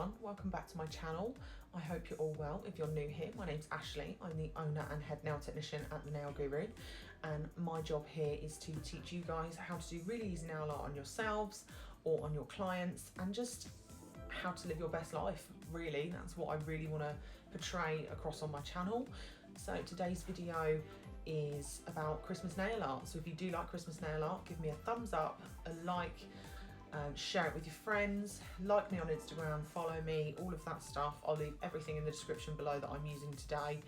everyone, welcome back to my channel. I hope you're all well. If you're new here, my name's Ashley. I'm the owner and head nail technician at The Nail Guru, and my job here is to teach you guys how to do really easy nail art on yourselves or on your clients, and just how to live your best life. Really, that's what I really want to portray across on my channel. So today's video is about Christmas nail art. So if you do like Christmas nail art, give me a thumbs up, a like, share it with your friends, like me on Instagram, follow me, all of that stuff. I'll leave everything in the description below that I'm using today,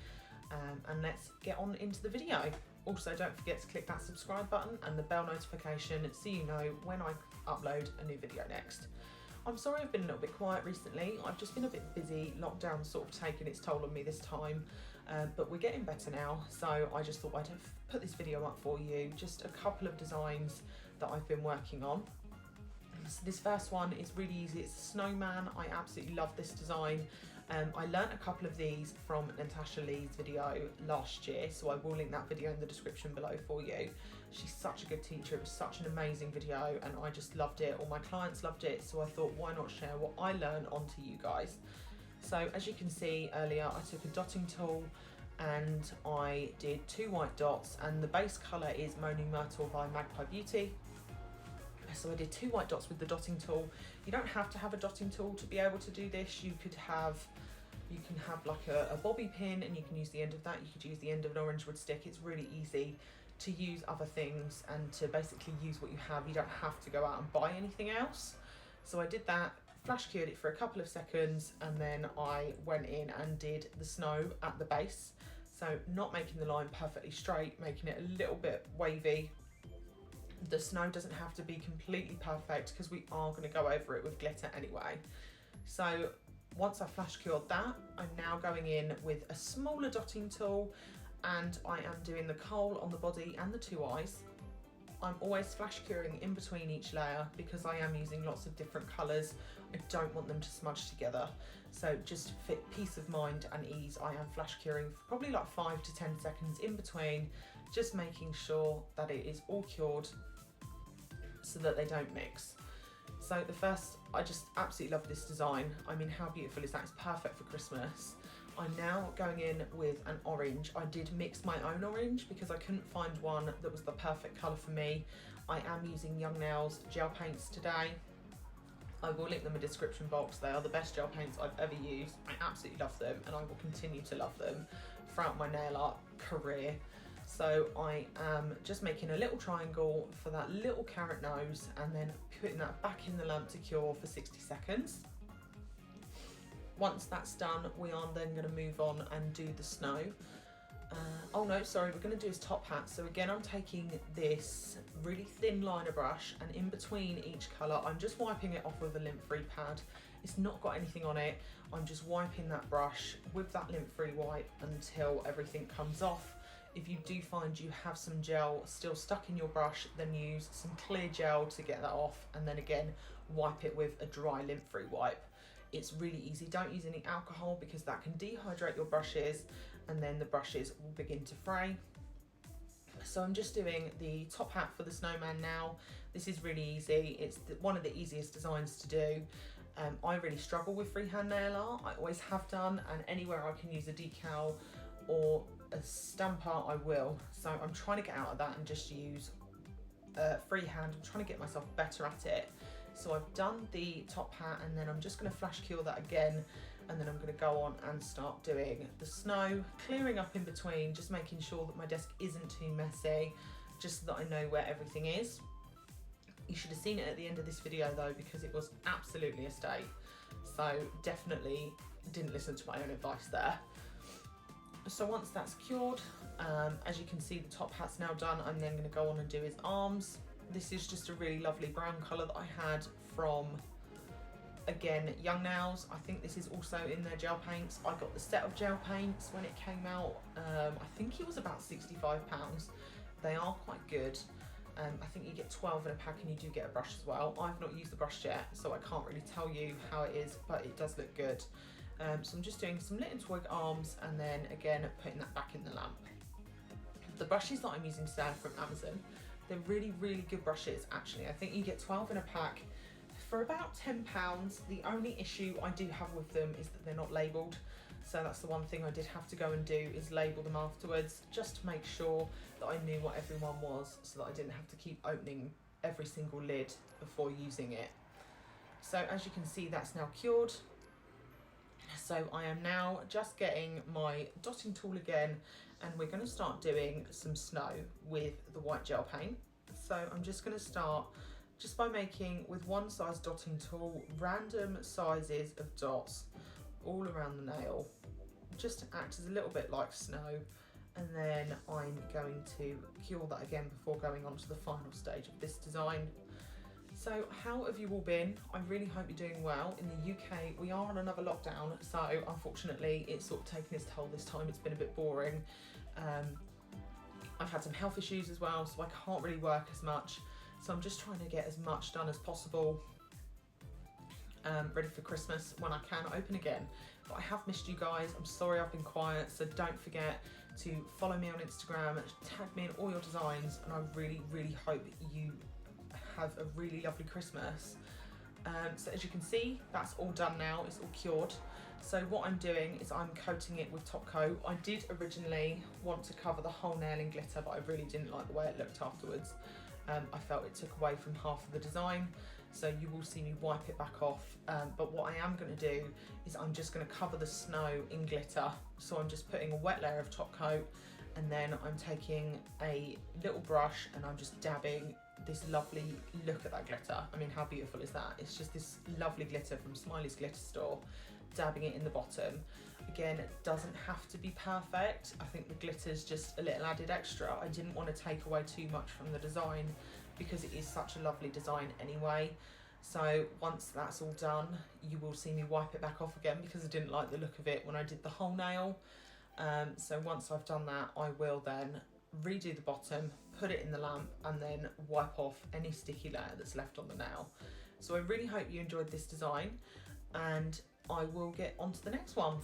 and let's get on into the video. Also, don't forget to click that subscribe button and the bell notification so you know when I upload a new video next. I'm sorry I've been a little bit quiet recently. I've just been a bit busy. Lockdown's sort of taken its toll on me this time, but we're getting better now. So I just thought I'd put this video up for you. Just a couple of designs that I've been working on. So this first one is really easy. It's a snowman. I absolutely love this design. I learnt a couple of these from Natasha Lee's video last year, so I will link that video in the description below for you. She's such a good teacher. It was such an amazing video and I just loved it. All my clients loved it, so I thought, why not share what I learned onto you guys? So as you can see earlier, I took a dotting tool and I did 2 white dots, and the base colour is Moaning Myrtle by Magpie Beauty. So I did 2 white dots with the dotting tool. You don't have to have a dotting tool to be able to do this. You can have like a bobby pin, and you can use the end of that. You could use the end of an orange wood stick. It's really easy to use other things and to basically use what you have. You don't have to go out and buy anything else. So I did that, flash cured it for a couple of seconds, and then I went in and did the snow at the base. So not making the line perfectly straight, making it a little bit wavy. The snow doesn't have to be completely perfect because we are going to go over it with glitter anyway. So once I flash cured that, I'm now going in with a smaller dotting tool, and I am doing the coal on the body and the 2 eyes. I'm always flash curing in between each layer because I am using lots of different colours. I don't want them to smudge together. So just for peace of mind and ease, I am flash curing for probably like 5 to 10 seconds in between, just making sure that it is all cured so that they don't mix. So the first, I just absolutely love this design. I mean, how beautiful is that? It's perfect for Christmas. I'm now going in with an orange. I did mix my own orange because I couldn't find one that was the perfect colour for me. I am using Young Nails gel paints today. I will link them in the description box. They are the best gel paints I've ever used. I absolutely love them, and I will continue to love them throughout my nail art career. So I am just making a little triangle for that little carrot nose, and then putting that back in the lamp to cure for 60 seconds. Once that's done, we are then going to move on and do the snow. Oh no, sorry, we're going to do his top hat. So again, I'm taking this really thin liner brush, and in between each colour, I'm just wiping it off with a lint-free pad. It's not got anything on it. I'm just wiping that brush with that lint-free wipe until everything comes off. If you do find you have some gel still stuck in your brush, then use some clear gel to get that off, and then again, wipe it with a dry lint-free wipe. It's really easy. Don't use any alcohol because that can dehydrate your brushes, and then the brushes will begin to fray. So I'm just doing the top hat for the snowman now. This is really easy. It's one of the easiest designs to do. I really struggle with freehand nail art. I always have done, and anywhere I can use a decal or a stamper, I will. So I'm trying to get out of that and just use freehand. I'm trying to get myself better at it. So I've done the top hat, and then I'm just going to flash cure that again, and then I'm going to go on and start doing the snow, clearing up in between, just making sure that my desk isn't too messy, just so that I know where everything is. You should have seen it at the end of this video though, because it was absolutely a state. So definitely didn't listen to my own advice there. So once that's cured, as you can see, the top hat's now done. I'm then going to go on and do his arms. This is just a really lovely brown colour that I had from, again, Young Nails. I think this is also in their gel paints. I got the set of gel paints when it came out. I think it was about £65. They are quite good. I think you get 12 in a pack, and you do get a brush as well. I've not used the brush yet, so I can't really tell you how it is, but it does look good. So I'm just doing some Lit and Twig arms, and then again putting that back in the lamp. The brushes that I'm using today are from Amazon. They're really, really good brushes actually. I think you get 12 in a pack for about £10. The only issue I do have with them is that they're not labelled. So that's the one thing I did have to go and do, is label them afterwards, just to make sure that I knew what everyone was, so that I didn't have to keep opening every single lid before using it. So as you can see, that's now cured. So I am now just getting my dotting tool again, and we're going to start doing some snow with the white gel paint. So I'm just going to start just by making, with one size dotting tool, random sizes of dots all around the nail, just to act as a little bit like snow. And then I'm going to cure that again before going on to the final stage of this design. So how have you all been? I really hope you're doing well. In the UK, we are on another lockdown, so unfortunately it's sort of taken its toll this time. It's been a bit boring. I've had some health issues as well, so I can't really work as much. So I'm just trying to get as much done as possible, ready for Christmas when I can open again. But I have missed you guys. I'm sorry I've been quiet, so don't forget to follow me on Instagram, tag me in all your designs, and I really, really hope you have a really lovely Christmas. So as you can see, that's all done now, it's all cured. So what I'm doing is I'm coating it with top coat. I did originally want to cover the whole nail in glitter, but I really didn't like the way it looked afterwards. I felt it took away from half of the design, so you will see me wipe it back off. But what I am going to do is I'm just going to cover the snow in glitter. So I'm just putting a wet layer of top coat, and then I'm taking a little brush and I'm just dabbing this lovely, look at that glitter. I mean, how beautiful is that? It's just this lovely glitter from Smiley's Glitter Store, dabbing it in the bottom. Again, it doesn't have to be perfect. I think the glitter's just a little added extra. I didn't want to take away too much from the design because it is such a lovely design anyway. So once that's all done, you will see me wipe it back off again because I didn't like the look of it when I did the whole nail. So once I've done that, I will then redo the bottom, put it in the lamp, and then wipe off any sticky layer that's left on the nail. So I really hope you enjoyed this design, and I will get on to the next one.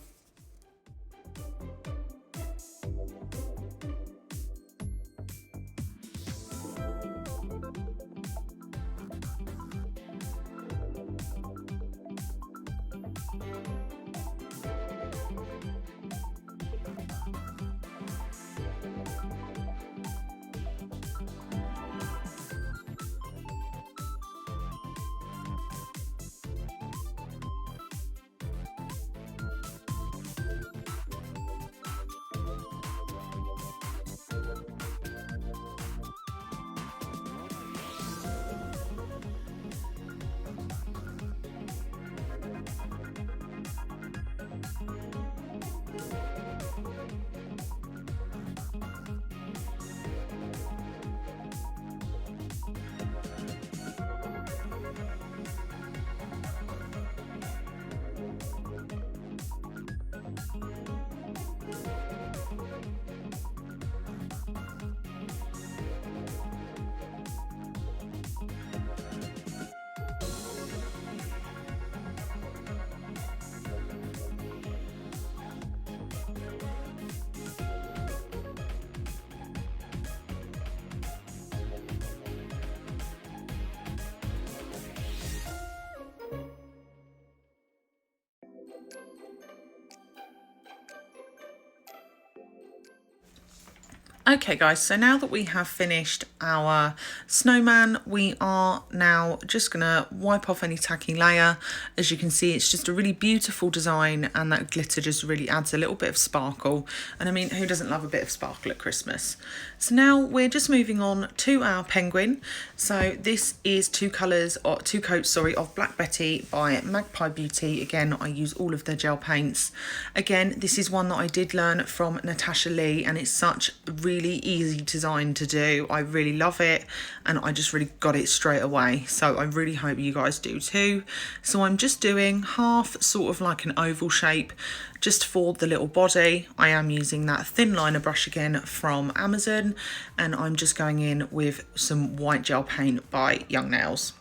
Okay guys, so now that we have finished our snowman, we are now just gonna wipe off any tacky layer. As you can see, it's just a really beautiful design, and that glitter just really adds a little bit of sparkle. And I mean, who doesn't love a bit of sparkle at Christmas? So now we're just moving on to our penguin. So this is two coats of Black Betty by Magpie Beauty. Again, I use all of their gel paints. Again, this is one that I did learn from Natasha Lee, and it's such really easy design to do. I really love it, and I just really got it straight away. So I really hope you guys do too. So I'm just doing half, sort of like an oval shape, just for the little body. I am using that thin liner brush again from Amazon, and I'm just going in with some white gel paint by Young Nails.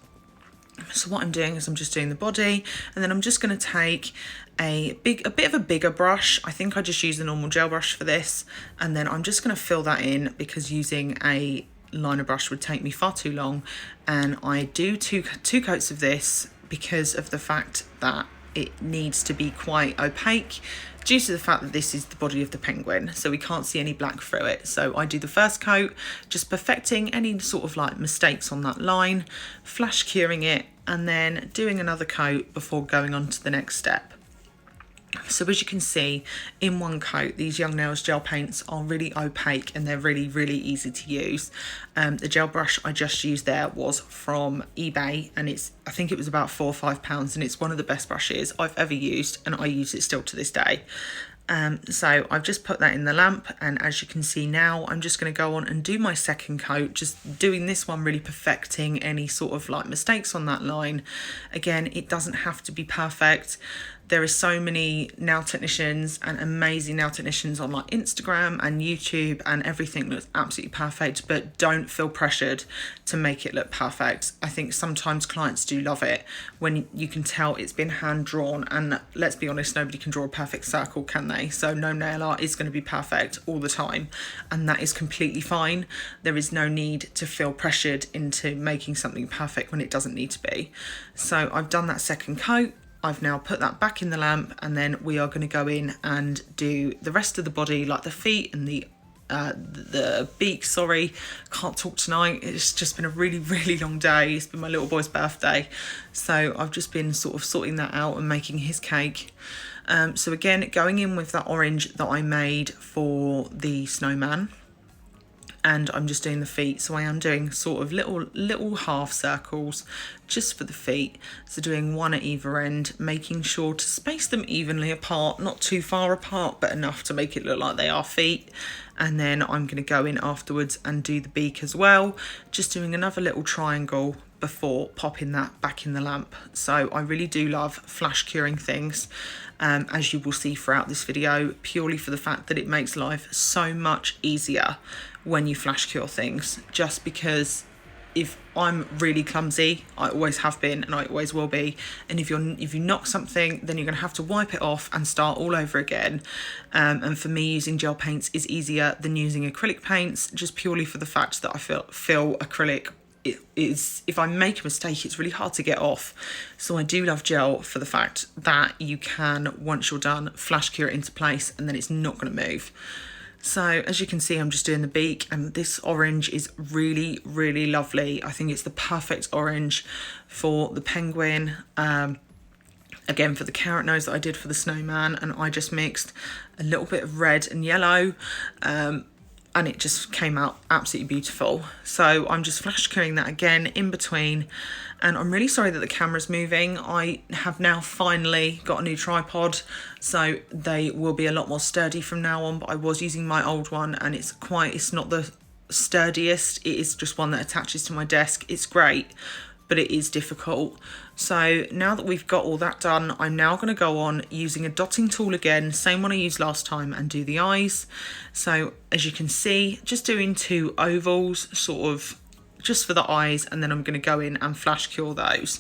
So what I'm doing is I'm just doing the body, and then I'm just going to take a bit of a bigger brush. I think I just use a normal gel brush for this, and then I'm just going to fill that in because using a liner brush would take me far too long. And I do two coats of this because of the fact that it needs to be quite opaque due to the fact that this is the body of the penguin, so we can't see any black through it. So I do the first coat, just perfecting any sort of like mistakes on that line, flash curing it, and then doing another coat before going on to the next step. So as you can see, in one coat, these Young Nails gel paints are really opaque and they're really, really easy to use. The gel brush I just used there was from eBay, and I think it was about £4 or £5, and it's one of the best brushes I've ever used, and I use it still to this day. So I've just put that in the lamp, and as you can see now, I'm just going to go on and do my second coat, just doing this one, really perfecting any sort of like mistakes on that line. Again, it doesn't have to be perfect. There are so many nail technicians and amazing nail technicians on like Instagram and YouTube, and everything looks absolutely perfect, but don't feel pressured to make it look perfect. I think sometimes clients do love it when you can tell it's been hand drawn, and let's be honest, nobody can draw a perfect circle, can they? So no nail art is going to be perfect all the time, and that is completely fine. There is no need to feel pressured into making something perfect when it doesn't need to be. So I've done that second coat. I've now put that back in the lamp, and then we are going to go in and do the rest of the body, like the feet and the beak. Sorry, can't talk tonight. It's just been a really, really long day. It's been my little boy's birthday, so I've just been sort of sorting that out and making his cake. So again, going in with that orange that I made for the snowman, and I'm just doing the feet. So I am doing sort of little half circles just for the feet. So doing one at either end, making sure to space them evenly apart, not too far apart, but enough to make it look like they are feet. And then I'm going to go in afterwards and do the beak as well, just doing another little triangle before popping that back in the lamp. So I really do love flash curing things, as you will see throughout this video, purely for the fact that it makes life so much easier when you flash cure things. Just because if I'm really clumsy, I always have been and I always will be, and if you knock something, then you're going to have to wipe it off and start all over again. And for me, using gel paints is easier than using acrylic paints, just purely for the fact that I feel acrylic is, if I make a mistake, it's really hard to get off. So I do love gel for the fact that you can, once you're done, flash cure it into place and then it's not going to move. So as you can see, I'm just doing the beak, and this orange is really, really lovely. I think it's the perfect orange for the penguin. Again, for the carrot nose that I did for the snowman, and I just mixed a little bit of red and yellow, and it just came out absolutely beautiful. So I'm just flash curing that again in between, and I'm really sorry that the camera's moving. I have now finally got a new tripod, so they will be a lot more sturdy from now on, but I was using my old one, and it's not the sturdiest. It is just one that attaches to my desk. It's great, but it is difficult. So now that we've got all that done, I'm now going to go on using a dotting tool again, same one I used last time, and do the eyes. So as you can see, just doing 2 ovals, sort of just for the eyes, and then I'm going to go in and flash cure those.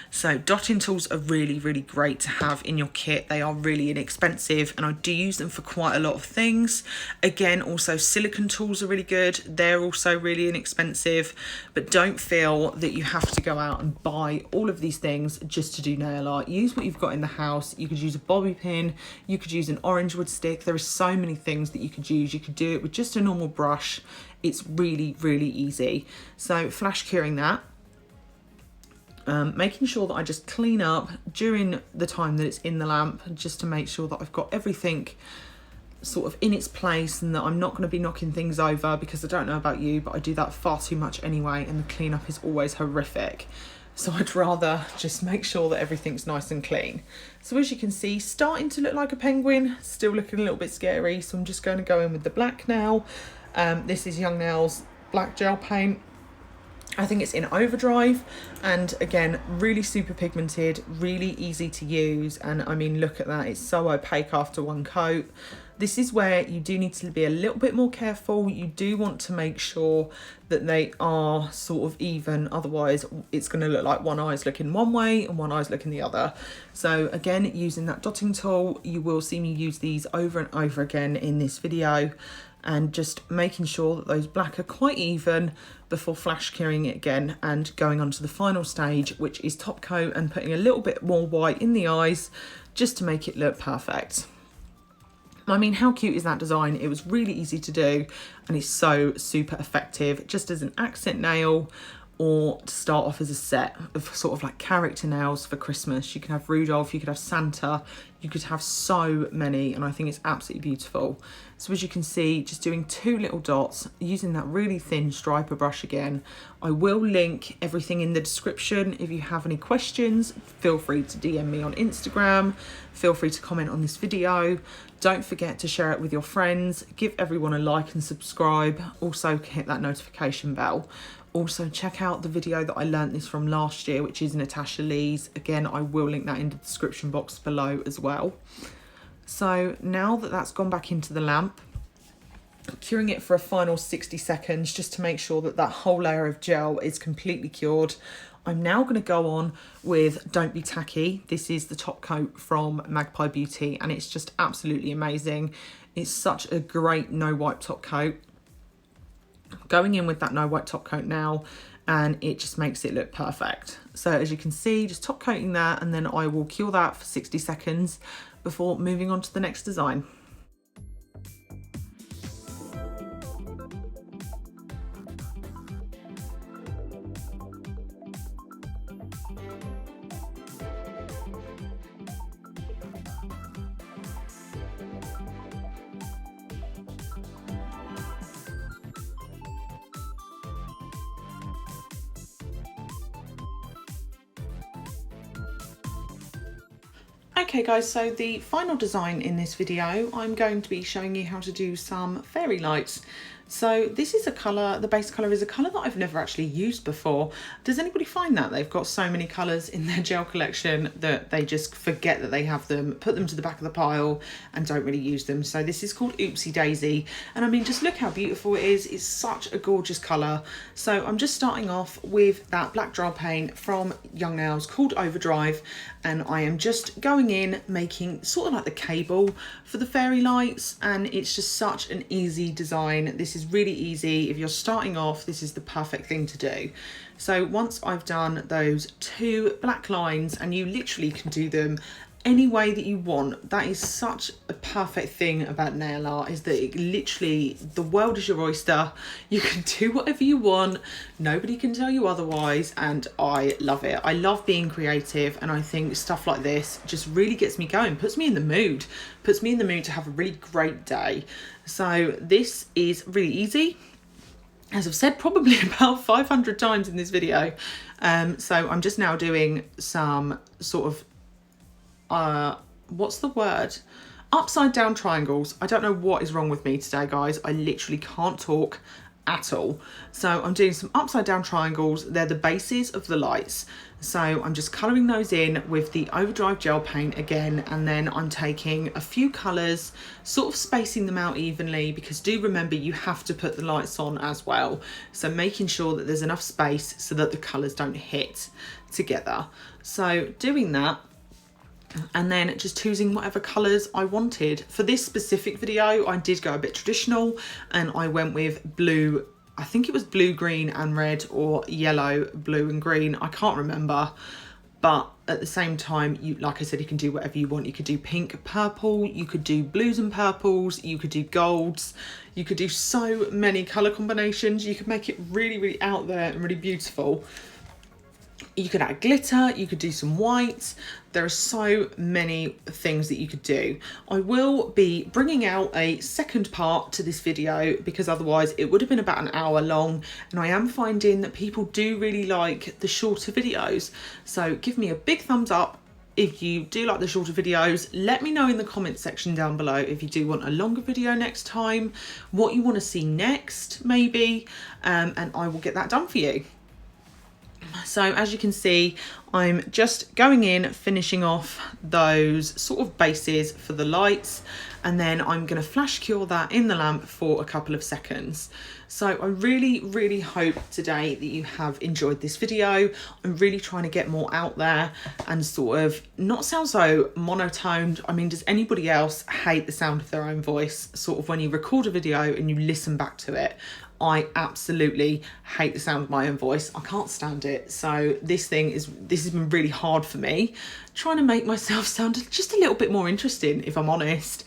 So dotting tools are really, really great to have in your kit. They are really inexpensive, and I do use them for quite a lot of things. Again, also silicone tools are really good. They're also really inexpensive, but don't feel that you have to go out and buy all of these things just to do nail art. Use what you've got in the house. You could use a bobby pin, you could use an orange wood stick. There are so many things that you could use. You could do it with just a normal brush. It's really, really easy. So flash curing that. Making sure that I just clean up during the time that it's in the lamp, just to make sure that I've got everything sort of in its place and that I'm not going to be knocking things over, because I don't know about you, but I do that far too much anyway, and the cleanup is always horrific. So I'd rather just make sure that everything's nice and clean. So as you can see, starting to look like a penguin, still looking a little bit scary. So I'm just going to go in with the black now. This is Young Nails black gel paint. I think it's in overdrive, and again, really super pigmented, really easy to use. And I mean, look at that, it's so opaque after one coat. This is where you do need to be a little bit more careful. You do want to make sure that they are sort of even, otherwise it's going to look like one eye's looking one way and one eye's looking the other. So again, using that dotting tool, you will see me use these over and over again in this video, and just making sure that those black are quite even before flash curing it again and going on to the final stage, which is top coat and putting a little bit more white in the eyes just to make it look perfect. I mean, how cute is that design? It was really easy to do and it's so super effective, just as an accent nail or to start off as a set of sort of like character nails for Christmas. You can have Rudolph, you could have Santa, you could have so many, and I think it's absolutely beautiful. So as you can see, just doing 2 little dots using that really thin striper brush again. I will link everything in the description. If you have any questions, feel free to DM me on Instagram, feel free to comment on this video. Don't forget to share it with your friends, give everyone a like and subscribe, also hit that notification bell. Also check out the video that I learnt this from last year, which is Natasha Lee's. Again, I will link that in the description box below as well. So now that that's gone back into the lamp, curing it for a final 60 seconds just to make sure that that whole layer of gel is completely cured. I'm now going to go on with Don't Be Tacky. This is the top coat from Magpie Beauty and it's just absolutely amazing. It's such a great no wipe top coat. Going in with that no white top coat now, and it just makes it look perfect. So as you can see, just top coating that, and then I will cure that for 60 seconds before moving on to the next design. Okay guys, so the final design in this video, I'm going to be showing you how to do some fairy lights. So this is a colour, the base colour is a colour that I've never actually used before. Does anybody find that? They've got so many colours in their gel collection that they just forget that they have them, put them to the back of the pile and don't really use them. So this is called Oopsie Daisy. And I mean, just look how beautiful it is. It's such a gorgeous colour. So I'm just starting off with that black gel paint from Young Nails called Overdrive. And I am just going in, making sort of like the cable for the fairy lights. And it's just such an easy design. This is really easy. If you're starting off, this is the perfect thing to do. So once I've done those 2 black lines, and you literally can do them any way that you want. That is such a perfect thing about nail art, is that it literally, the world is your oyster. You can do whatever you want. Nobody can tell you otherwise, and I love it. I love being creative, and I think stuff like this just really gets me going, puts me in the mood to have a really great day. So this is really easy. As I've said probably about 500 times in this video. So I'm just now doing some sort of what's the word? Upside down triangles. I don't know what is wrong with me today, guys. I literally can't talk at all. So I'm doing some upside down triangles. They're the bases of the lights. So I'm just colouring those in with the Overdrive gel paint again, and then I'm taking a few colours, sort of spacing them out evenly, because do remember you have to put the lights on as well. So making sure that there's enough space so that the colours don't hit together. So doing that, and then just choosing whatever colours I wanted. For this specific video, I did go a bit traditional and I went with blue. I think it was blue, green and red, or yellow, blue and green. I can't remember. But at the same time, you, like I said, you can do whatever you want. You could do pink, purple, you could do blues and purples, you could do golds. You could do so many colour combinations. You could make it really, really out there and really beautiful. You could add glitter, you could do some whites. There are so many things that you could do. I will be bringing out a second part to this video, because otherwise it would have been about an hour long, and I am finding that people do really like the shorter videos. So give me a big thumbs up if you do like the shorter videos. Let me know in the comment section down below if you do want a longer video next time, what you want to see next maybe, and I will get that done for you. So as you can see, I'm just going in, finishing off those sort of bases for the lights, and then I'm going to flash cure that in the lamp for a couple of seconds. So I really hope today that you have enjoyed this video. I'm really trying to get more out there and sort of not sound so monotoned. I mean, does anybody else hate the sound of their own voice? Sort of when you record a video and you listen back to it. I absolutely hate the sound of my own voice. I can't stand it. So this has been really hard for me, trying to make myself sound just a little bit more interesting, if I'm honest.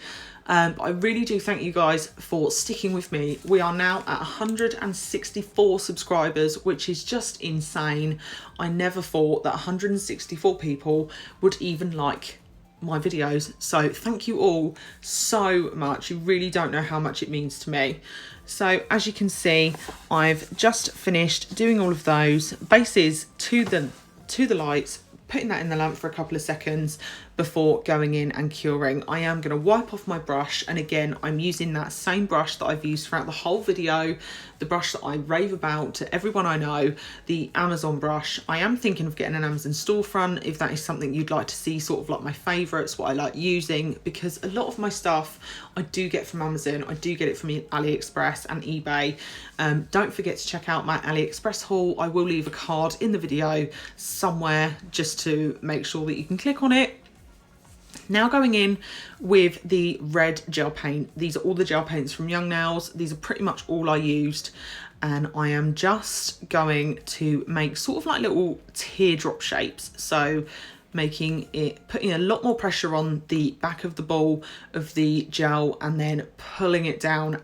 But I really do thank you guys for sticking with me. We are now at 164 subscribers, which is just insane. I never thought that 164 people would even like my videos. So thank you all so much. You really don't know how much it means to me. So as you can see, I've just finished doing all of those bases to the lights, putting that in the lamp for a couple of seconds before going in and curing. I am going to wipe off my brush, and again I'm using that same brush that I've used throughout the whole video, the brush that I rave about to everyone I know, the Amazon brush. I am thinking of getting an Amazon storefront if that is something you'd like to see, sort of like my favourites, what I like using, because a lot of my stuff I do get from Amazon, I do get it from AliExpress and eBay. Don't forget to check out my AliExpress haul. I will leave a card in the video somewhere just to make sure that you can click on it. Now going in with the red gel paint. These are all the gel paints from Young Nails. These are pretty much all I used, and I am just going to make sort of like little teardrop shapes. So putting a lot more pressure on the back of the ball of the gel and then pulling it down,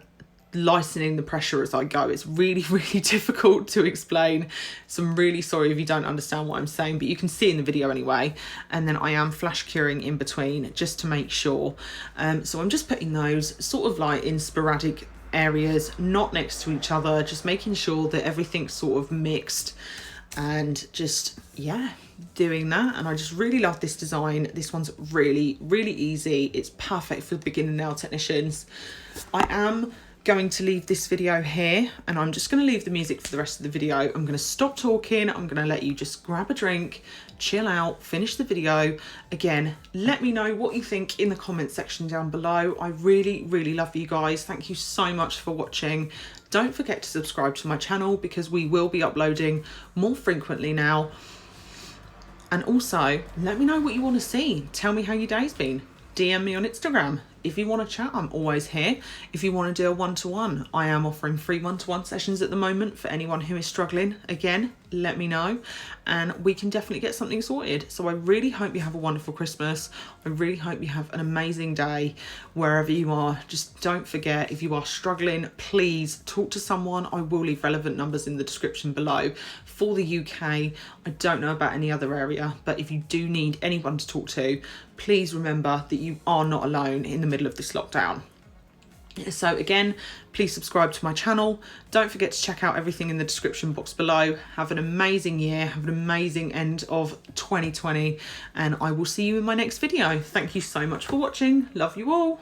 lightening the pressure as I go. It's really difficult to explain, so I'm really sorry if you don't understand what I'm saying, but you can see in the video anyway. And then I am flash curing in between just to make sure. So I'm just putting those sort of like in sporadic areas, not next to each other, just making sure that everything's sort of mixed, and just, yeah, doing that. And I just really love this design. This one's really easy. It's perfect for beginner nail technicians. I am going to leave this video here, and I'm just going to leave the music for the rest of the video. I'm going to stop talking. I'm going to let you just grab a drink, chill out, finish the video. Again, let me know what you think in the comment section down below. I really love you guys. Thank you so much for watching. Don't forget to subscribe to my channel because we will be uploading more frequently now. And also, let me know what you want to see. Tell me how your day's been. DM me on Instagram. If you want to chat, I'm always here. If you want to do a one-to-one, I am offering free one-to-one sessions at the moment for anyone who is struggling. Again, let me know and we can definitely get something sorted. So I really hope you have a wonderful Christmas. I really hope you have an amazing day wherever you are. Just don't forget, if you are struggling, please talk to someone. I will leave relevant numbers in the description below. For the UK, I don't know about any other area, but if you do need anyone to talk to, please remember that you are not alone in the middle of this lockdown. So again, please subscribe to my channel. Don't forget to check out everything in the description box below. Have an amazing year, have an amazing end of 2020, and I will see you in my next video. Thank you so much for watching. Love you all.